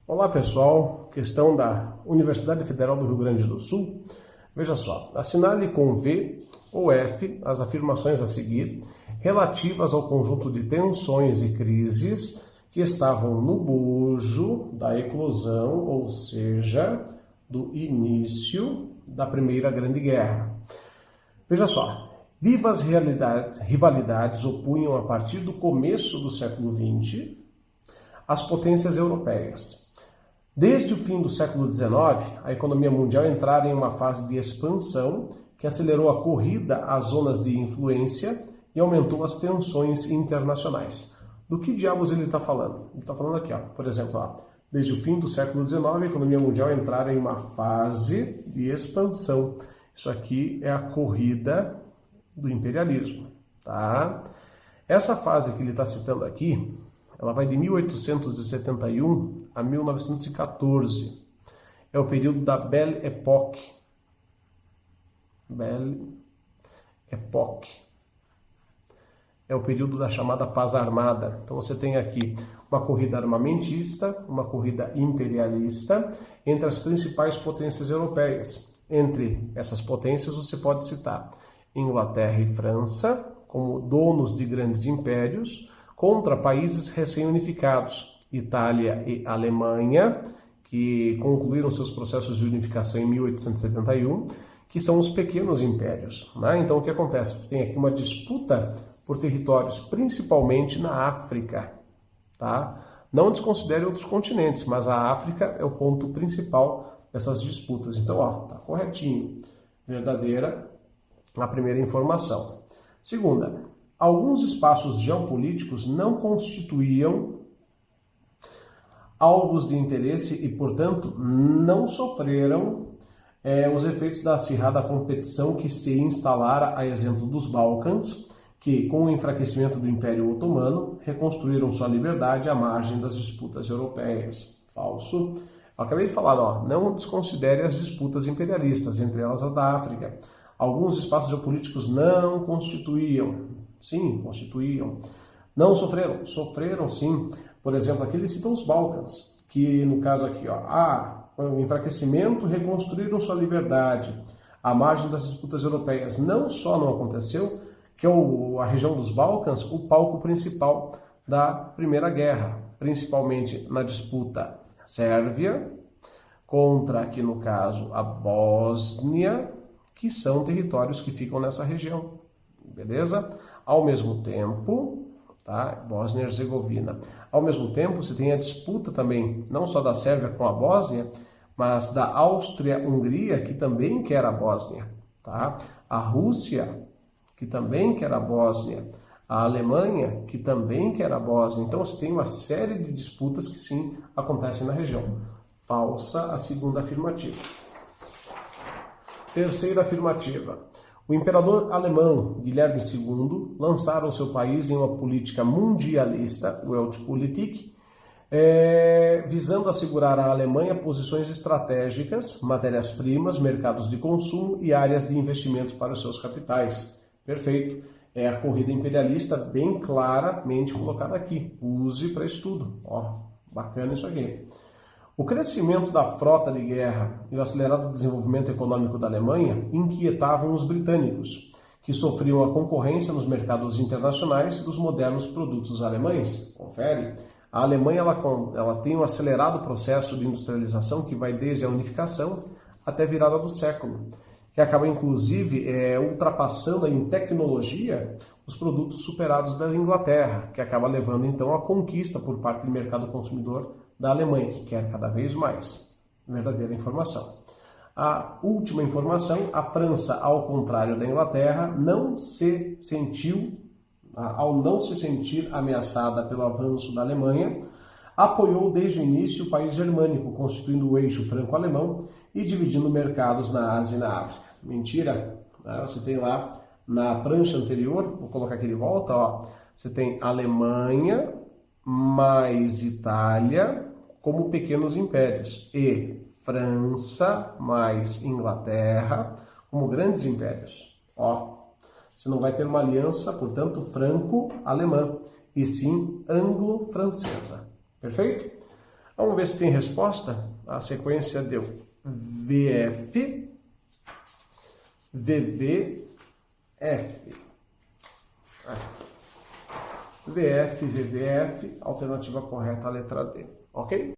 Olá pessoal, questão da Universidade Federal do Rio Grande do Sul. Veja só, assinale com V ou F as afirmações a seguir relativas ao conjunto de tensões e crises que estavam no bojo da eclosão, ou seja, do início da Primeira Grande Guerra. Veja só, vivas rivalidades opunham a partir do começo do século XX as potências europeias. Desde o fim do século XIX, a economia mundial entrara em uma fase de expansão que acelerou a corrida às zonas de influência e aumentou as tensões internacionais. Do que diabos ele está falando? Ele está falando aqui, ó, por exemplo, ó, desde o fim do século XIX, a economia mundial entrara em uma fase de expansão. Isso aqui é a corrida do imperialismo, tá? Essa fase que ele está citando aqui, ela vai de 1871 a 1914. É o período da Belle Époque. Belle Époque. É o período da chamada paz armada. Então você tem aqui uma corrida armamentista, uma corrida imperialista entre as principais potências europeias. Entre essas potências você pode citar Inglaterra e França como donos de grandes impérios, contra países recém-unificados, Itália e Alemanha, que concluíram seus processos de unificação em 1871, que são os pequenos impérios, né? Então o que acontece? Você tem aqui uma disputa por territórios, principalmente na África, tá? Não desconsidere outros continentes, mas a África é o ponto principal dessas disputas. Então, ó, tá corretinho. Verdadeira a primeira informação. Segunda, alguns espaços geopolíticos não constituíam alvos de interesse e, portanto, não sofreram os efeitos da acirrada competição que se instalara, a exemplo dos Balcãs, que, com o enfraquecimento do Império Otomano, reconstruíram sua liberdade à margem das disputas europeias. Falso. Eu acabei de falar, ó, não desconsidere as disputas imperialistas, entre elas a da África. Alguns espaços geopolíticos não constituíam. Sim, constituíam. Não sofreram? Sofreram, sim. Por exemplo, aqui eles citam os Balcãs, que no caso aqui, ó, o enfraquecimento reconstruíram sua liberdade à margem das disputas europeias. Não só não aconteceu, que é a região dos Balcãs, o palco principal da Primeira Guerra, principalmente na disputa Sérvia contra, aqui no caso, a Bósnia, que são territórios que ficam nessa região, beleza? Ao mesmo tempo, tá? Bósnia e Herzegovina. Ao mesmo tempo, você tem a disputa também, não só da Sérvia com a Bósnia, mas da Áustria-Hungria, que também quer a Bósnia, tá? A Rússia, que também quer a Bósnia. A Alemanha, que também quer a Bósnia. Então, você tem uma série de disputas que, sim, acontecem na região. Falsa a segunda afirmativa. Terceira afirmativa. O imperador alemão Guilherme II lançara o seu país em uma política mundialista, Weltpolitik, visando assegurar à Alemanha posições estratégicas, matérias-primas, mercados de consumo e áreas de investimentos para os seus capitais. Perfeito. É a corrida imperialista bem claramente colocada aqui. Use para estudo. Ó, bacana isso aqui. O crescimento da frota de guerra e o acelerado desenvolvimento econômico da Alemanha inquietavam os britânicos, que sofriam a concorrência nos mercados internacionais dos modernos produtos alemães. Confere. A Alemanha ela tem um acelerado processo de industrialização que vai desde a unificação até a virada do século, que acaba inclusive ultrapassando em tecnologia os produtos superados da Inglaterra, que acaba levando então à conquista por parte do mercado consumidor da Alemanha, que quer cada vez mais. Verdadeira informação. A última informação, a França, ao contrário da Inglaterra, ao não se sentir ameaçada pelo avanço da Alemanha, apoiou desde o início o país germânico, constituindo o eixo franco-alemão e dividindo mercados na Ásia e na África. Mentira, né? Você tem lá na prancha anterior, vou colocar aqui de volta, ó, você tem Alemanha mais Itália como pequenos impérios e França mais Inglaterra como grandes impérios. Ó, você não vai ter uma aliança, portanto, franco-alemã, e sim anglo-francesa. Perfeito? Vamos ver se tem resposta. A sequência deu VF, VV, F. VF, VVF, alternativa correta, a letra D. Ok?